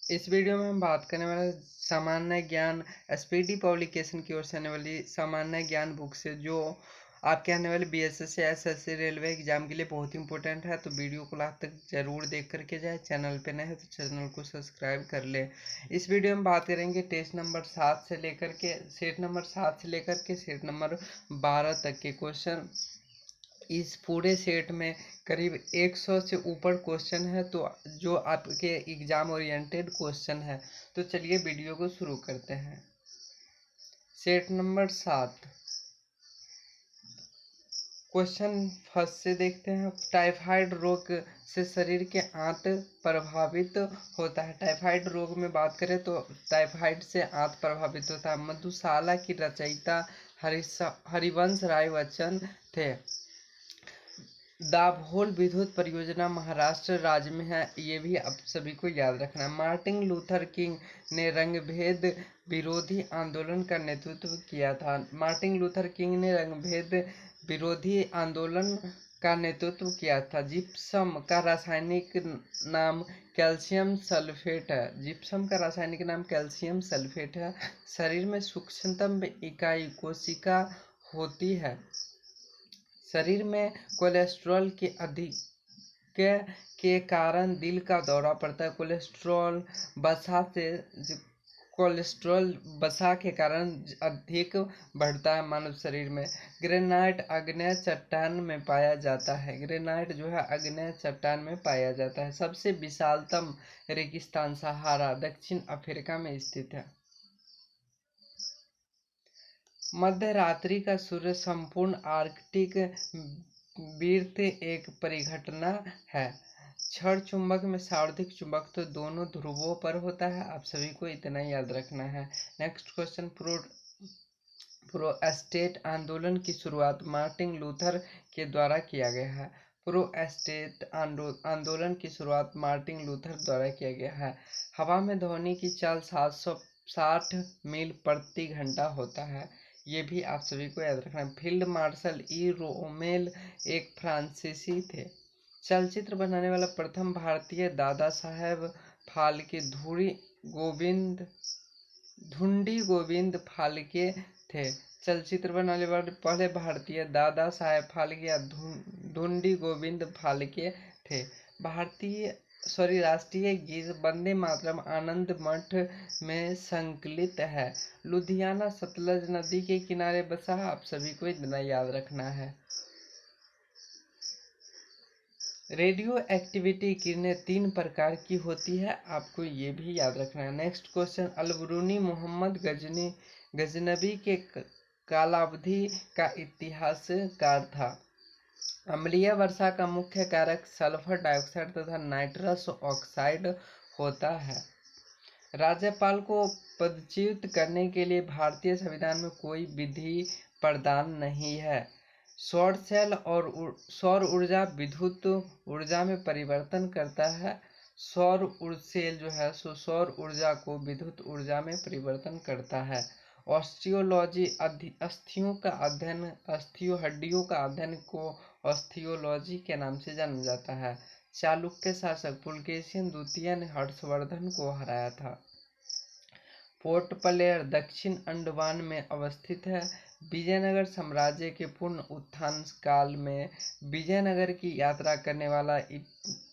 इस वीडियो में हम बात करने वाले सामान्य ज्ञान एसपीडी पब्लिकेशन की ओर से आने वाली सामान्य ज्ञान बुक से, जो आपके आने वाले बीएसएस या एसएससी रेलवे एग्जाम के लिए बहुत इंपॉर्टेंट है। तो वीडियो को लास्ट तक जरूर देख करके जाए। चैनल पे नए है तो चैनल को सब्सक्राइब कर ले। इस वीडियो में बात करेंगे टेस्ट नंबर 7 से लेकर के सेट नंबर 7 से लेकर के सेट नंबर 12 तक के क्वेश्चन। इस पूरे सेट में करीब 100 से ऊपर क्वेश्चन है, तो जो आपके एग्जाम ओरिएंटेड क्वेश्चन है। तो चलिए वीडियो को शुरू करते हैं। सेट नंबर 7, क्वेश्चन फर्स्ट से देखते हैं। टाइफाइड रोग से शरीर के आंत प्रभावित होता है। टाइफाइड रोग में बात करें तो टाइफाइड से आंत प्रभावित होता है। मधुशाला की रचयिता हरिवंश राय बच्चन थे। दाभोल विद्युत परियोजना महाराष्ट्र राज्य में है, ये भी आप सभी को याद रखना है। मार्टिन लूथर किंग ने रंगभेद विरोधी आंदोलन का नेतृत्व किया था। मार्टिन लूथर किंग ने रंगभेद विरोधी आंदोलन का नेतृत्व किया था। जिप्सम का रासायनिक नाम कैल्शियम सल्फेट है। जिप्सम का रासायनिक नाम कैल्शियम सल्फेट है। शरीर में सूक्ष्मतम इकाई कोशिका होती है। शरीर में कोलेस्ट्रॉल के अधिक के कारण दिल का दौरा पड़ता है। कोलेस्ट्रॉल वसा के कारण अधिक बढ़ता है मानव शरीर में। ग्रेनाइट आग्नेय चट्टान में पाया जाता है। ग्रेनाइट जो है आग्नेय चट्टान में पाया जाता है। सबसे विशालतम रेगिस्तान सहारा दक्षिण अफ्रीका में स्थित है। मध्य रात्रि का सूर्य संपूर्ण आर्कटिक वृत्त एक परिघटना है। क्षण चुंबक में सार्वधिक चुंबक तो दोनों ध्रुवों पर होता है। आप सभी को इतना याद रखना है। नेक्स्ट क्वेश्चन, प्रोटेस्टेंट आंदोलन की शुरुआत मार्टिन लूथर के द्वारा किया गया है। प्रोटेस्टेंट आंदोलन की शुरुआत मार्टिन लूथर द्वारा किया गया है। हवा में ध्वनि की चाल 760 मील प्रति घंटा होता है। ये भी आप सभी को याद रखना है। फील्ड मार्शल ई रोमेल एक फ्रांसीसी थे। चलचित्र बनाने वाला प्रथम भारतीय दादा साहेब फाल्के धुंडी गोविंद फाल्के थे। चलचित्र बनाने वाले पहले भारतीय दादा साहेब फाल्के या धुंडी गोविंद फाल्के थे। राष्ट्रीय गीत वंदे मातरम आनंद मठ में संकलित है। लुधियाना सतलज नदी के किनारे बसा है। आप सभी को इतना याद रखना है। रेडियो एक्टिविटी किरणें 3 प्रकार की होती है। आपको ये भी याद रखना है। नेक्स्ट क्वेश्चन, अलबरूनी मोहम्मद गजनबी के कालावधि का इतिहासकार था। अम्लीय वर्षा का मुख्य कारक सल्फर डाइऑक्साइड तथा नाइट्रस ऑक्साइड होता है। राज्यपाल को पदच्युत करने के लिए भारतीय संविधान में कोई विधि प्रदान नहीं है। सौर सेल और सौर ऊर्जा विद्युत ऊर्जा में परिवर्तन करता है। सौर सेल जो है सो सौर ऊर्जा को विद्युत ऊर्जा में परिवर्तन करता है। ऑस्टियोलॉजी अस्थियों का अध्ययन, हड्डियों का अध्ययन को ऑस्टियोलॉजी के नाम से जाना जाता है। चालुक्य शासक पुलकेशिन द्वितीय ने हर्षवर्धन को हराया था। पोर्ट ब्लेयर दक्षिण अंडमान में अवस्थित है। विजयनगर साम्राज्य के पूर्ण उत्थान काल में विजयनगर की यात्रा करने वाला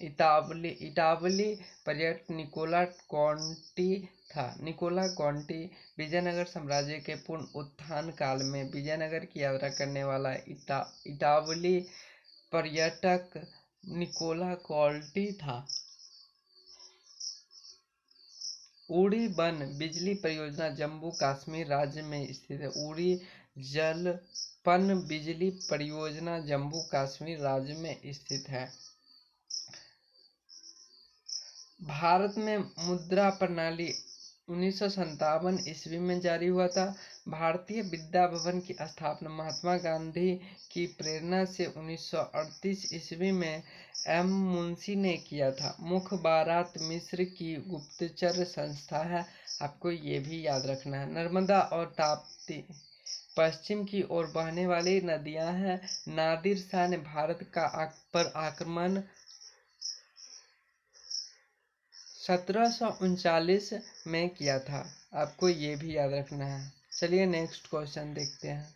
इतालवी पर्यटक निकोला कॉन्टी था। निकोला कॉन्टी विजयनगर साम्राज्य के पूर्ण उत्थान काल में विजयनगर की यात्रा करने वाला इतालवी पर्यटक निकोला कॉन्टी था। उड़ी वन बिजली परियोजना जम्मू कश्मीर राज्य में स्थित है। उड़ी जल पन बिजली परियोजना जम्मू कश्मीर राज्य में स्थित है। भारत में मुद्रा प्रणाली 1957 ईस्वी में जारी हुआ था। भारतीय विद्या भवन की स्थापना महात्मा गांधी की प्रेरणा से 1938 ईस्वी में एम मुंशी ने किया था। मुखबारात मिस्र की गुप्तचर संस्था है। आपको ये भी याद रखना है। नर्मदा और ताप्ती पश्चिम की ओर बहने वाली नदियां हैं। नादिर शाह ने भारत का पर आक्रमण 1739 में किया था। आपको ये भी याद रखना है। चलिए नेक्स्ट क्वेश्चन देखते हैं।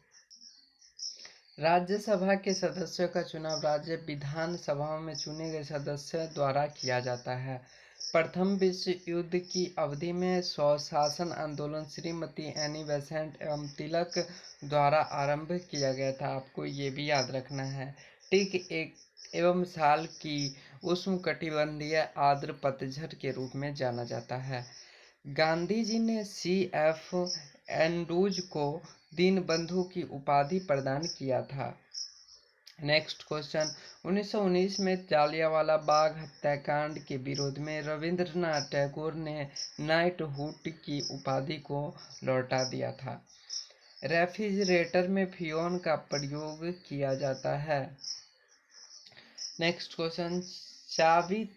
राज्यसभा के सदस्यों का चुनाव राज्य विधानसभाओं में चुने गए सदस्यों द्वारा किया जाता है। प्रथम विश्व युद्ध की अवधि में स्वशासन आंदोलन श्रीमती एनी बेसेंट एवं तिलक द्वारा आरंभ किया गया था। आपको ये भी याद रखना है। ठीक एक एवं साल की उष्णकटिबंधीय आर्द्र पतझड़ के रूप में जाना जाता है। गांधी जी ने C.F. एंड्रूज को दीनबंधु की उपाधि प्रदान किया था। Next question. 1919 में जालियांवाला बाग हत्याकांड के विरोध में रविंद्रनाथ टैगोर ने नाइटहुड की उपाधि को लौटा दिया था। रेफ्रिजरेटर में फ्यून का प्रयोग किया जाता है। Next question. चाबी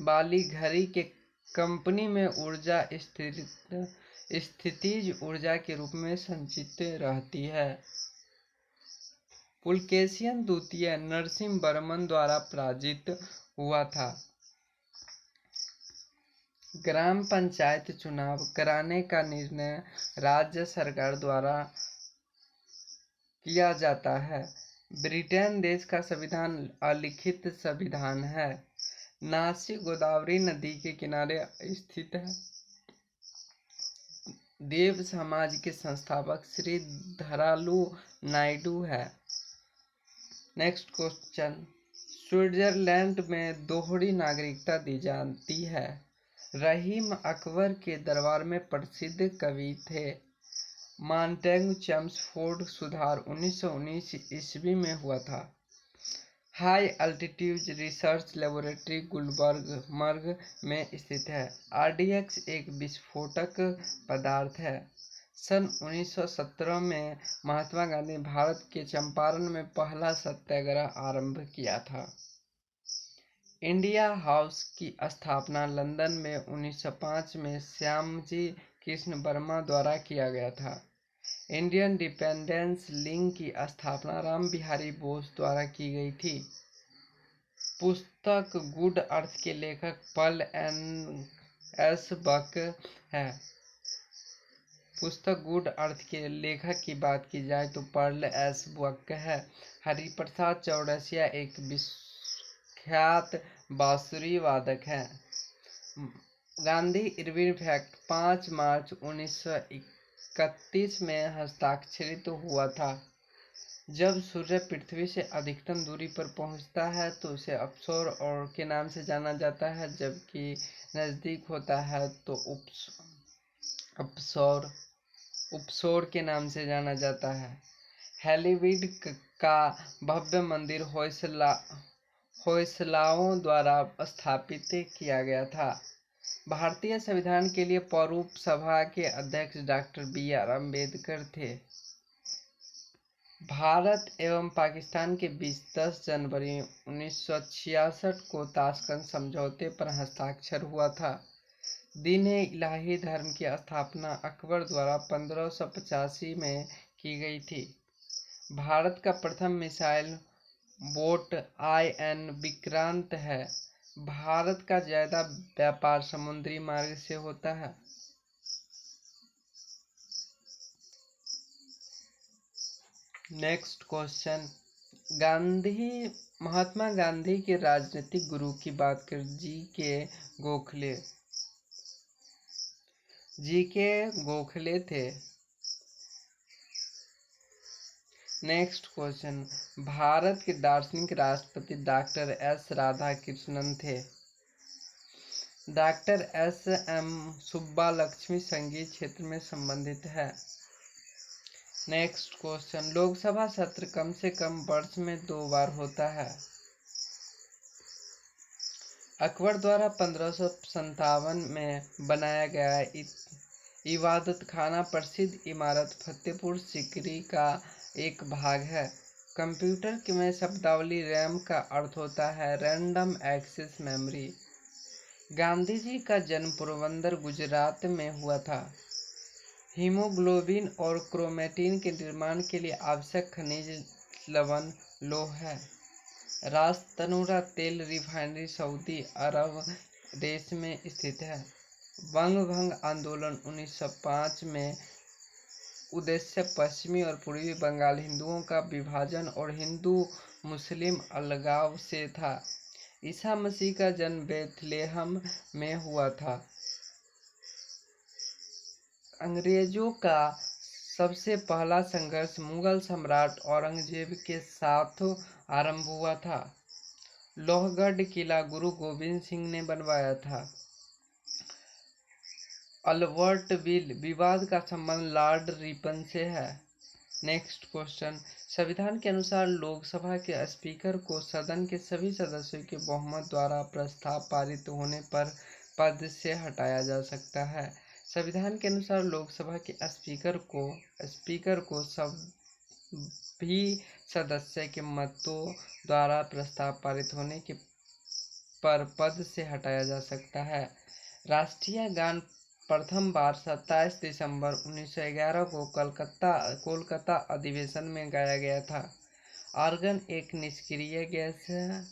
वाली घड़ी के कंपनी में ऊर्जा स्थितिज ऊर्जा के रूप में संचित रहती है। पुलकेशिन द्वितीय नरसिम्हवर्मन द्वारा पराजित हुआ था। ग्राम पंचायत चुनाव कराने का निर्णय राज्य सरकार द्वारा किया जाता है। ब्रिटेन देश का संविधान अलिखित संविधान है। नासिक गोदावरी नदी के किनारे स्थित है। देव समाज के संस्थापक श्री धरालू नायडू है। Next question. स्विट्जरलैंड में दोहरी नागरिकता दी जाती है। रहीम अकबर के दरबार में प्रसिद्ध कवि थे। मॉन्टेग्यू चेम्सफोर्ड सुधार 1919 ईस्वी में हुआ था। High altitude research laboratory Gulmarg में स्थित है। RDX एक विस्फोटक पदार्थ है। सन 1917 में महात्मा गांधी भारत के चंपारण में पहला सत्याग्रह आरंभ किया था। इंडिया हाउस की स्थापना लंदन में 1905 में श्यामजी कृष्ण वर्मा द्वारा किया गया था। इंडियन डिपेंडेंस लीग की स्थापना राम बिहारी बोस द्वारा की गई थी। पुस्तक गुड अर्थ के लेखक पर्ल एस बक है। पुस्तक गुड अर्थ के लेखक की बात की जाए तो पर्ल एस बक है। हरिप्रसाद चौरसिया एक विख्यात बांसुरी वादक है। गांधी इरविन पैक्ट 5 मार्च 1931 में हस्ताक्षरित हुआ था। जब सूर्य पृथ्वी से अधिकतम दूरी पर पहुंचता है तो उसे अपसौर और के नाम से जाना जाता है, जबकि नज़दीक होता है तो उपसौर के नाम से जाना जाता है। हैलीवीड का भव्य मंदिर होयसलाओं द्वारा स्थापित किया गया था। भारतीय संविधान के लिए प्रारूप सभा के अध्यक्ष डॉक्टर BR अम्बेडकर थे। भारत एवं पाकिस्तान के बीच 10 जनवरी 1966 को ताशकंद समझौते पर हस्ताक्षर हुआ था। दीन-ए-इलाही धर्म की स्थापना अकबर द्वारा 1585 में की गई थी। भारत का प्रथम मिसाइल बोट IN विक्रांत है। भारत का ज्यादा व्यापार समुद्री मार्ग से होता है। Next question. महात्मा गांधी के राजनीतिक गुरु की बात कर जी के गोखले थे। Next question. भारत के दार्शनिक राष्ट्रपति डॉक्टर S राधाकृष्णन थे। डॉक्टर SM सुब्बालक्ष्मी संगीत क्षेत्र में संबंधित है। Next question. लोकसभा सत्र कम से कम वर्ष में 2 बार होता है। अकबर द्वारा 1557 में बनाया गया इबादत खाना प्रसिद्ध इमारत फतेहपुर सीकरी का एक भाग है। कंप्यूटर में शब्दावली रैम का अर्थ होता है random access memory. Gandhi ji का जन्म पोरबंदर गुजरात में हुआ था। हीमोग्लोबिन और क्रोमेटिन के निर्माण के लिए आवश्यक खनिज लवण लौह है। रास तनुरा तेल रिफाइनरी सऊदी अरब प्रदेश में स्थित है। वंग भंग आंदोलन 1905 में उद्देश्य पश्चिमी और पूर्वी बंगाल हिंदुओं का विभाजन और हिंदू मुस्लिम अलगाव से था। ईसा मसीह का जन्म बेथलेहम में हुआ था। अंग्रेजों का सबसे पहला संघर्ष मुगल सम्राट औरंगजेब के साथ आरंभ हुआ था। लोहगढ़ किला गुरु गोविंद सिंह ने बनवाया था। अल्बर्टविल विवाद का संबंध लॉर्ड रिपन से है। नेक्स्ट क्वेश्चन, संविधान के अनुसार लोकसभा के स्पीकर को सदन के सभी सदस्यों के बहुमत द्वारा प्रस्ताव पारित होने पर पद से हटाया जा सकता है। संविधान के अनुसार लोकसभा के स्पीकर को सभी सदस्य के मतों द्वारा प्रस्ताव पारित होने के पर पद से हटाया जा सकता है। राष्ट्रीय गान प्रथम बार 27 दिसंबर 1911 को कोलकाता अधिवेशन में गाया गया था। आर्गन एक निष्क्रिय गैस है।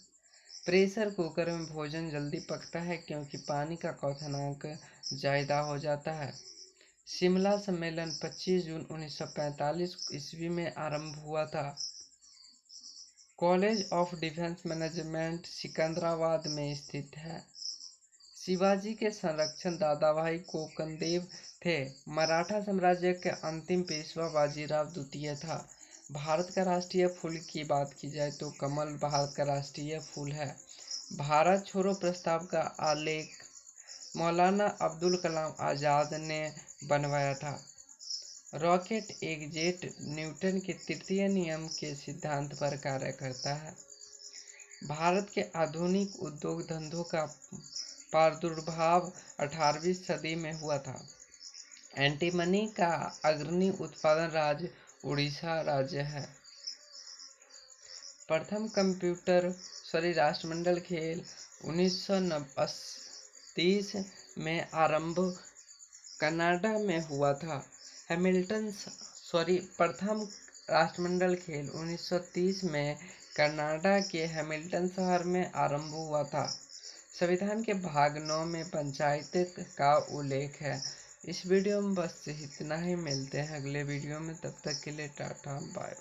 प्रेशर कुकर में भोजन जल्दी पकता है क्योंकि पानी का क्वथनांक ज़्यादा हो जाता है। शिमला सम्मेलन 25 जून 1945 ईस्वी में आरंभ हुआ था। College of defence management Secunderabad में स्थित है। शिवाजी के संरक्षक दादाभाई कोकणदेव थे। मराठा साम्राज्य के अंतिम पेशवा बाजीराव द्वितीय था। भारत का राष्ट्रीय फूल की बात की जाए तो कमल भारत का राष्ट्रीय फूल है। भारत छोड़ो प्रस्ताव का आलेख मौलाना अब्दुल कलाम आज़ाद ने बनवाया था। रॉकेट एक जेट न्यूटन के तृतीय नियम के सिद्धांत पर कार्य करता है। भारत के आधुनिक उद्योग धंधों का प्रादुर्भाव 18वीं सदी में हुआ था। एंटीमनी का अग्रणी उत्पादन राज्य उड़ीसा राज्य है। प्रथम राष्ट्रमंडल खेल 1930 में आरंभ कनाडा में हुआ था। प्रथम राष्ट्रमंडल खेल 1930 में कनाडा के हैमिल्टन शहर में आरंभ हुआ था। संविधान के भाग 9 में पंचायत का उल्लेख है। इस वीडियो में बस इतना ही। मिलते हैं अगले वीडियो में, तब तक के लिए टाटा बाय।